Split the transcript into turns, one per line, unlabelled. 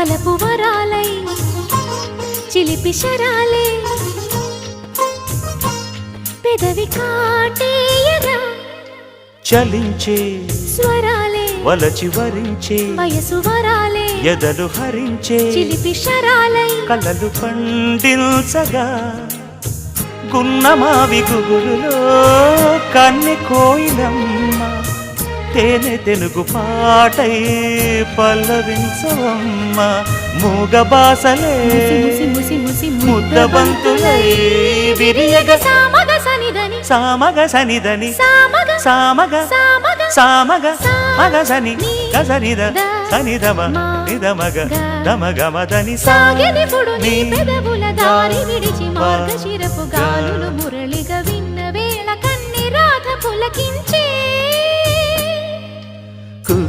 వలపు వరాలై చిలిపి శరాలే పెదవి కాటేయగా
చలించే
స్వరాలే
వలచి వరించే
వయసు వరాలే
ఎదలు హరించే
చిలిపి శరాలై
కలలు పండించగా గున్నమావి గుగురులో కన్నె కోయిలమ్మ తేనె తెలుగు పాటై పల్లవించవమ్మ మూగ బాసలే ముద్దబంతులై విరియగ
సామగ సనిదని
సామగ సనిదని
సామగ
సామగ
సామగ
సామగ మగ సని గసనిద సనిదమ నిదమగ దమగమదని
సాగెనిపుడు నీ పెదవుల దారి విడిచి మార్గశిరపు గాలులు మురళిగా విన్న వేళ కన్ని రాధ పులకించి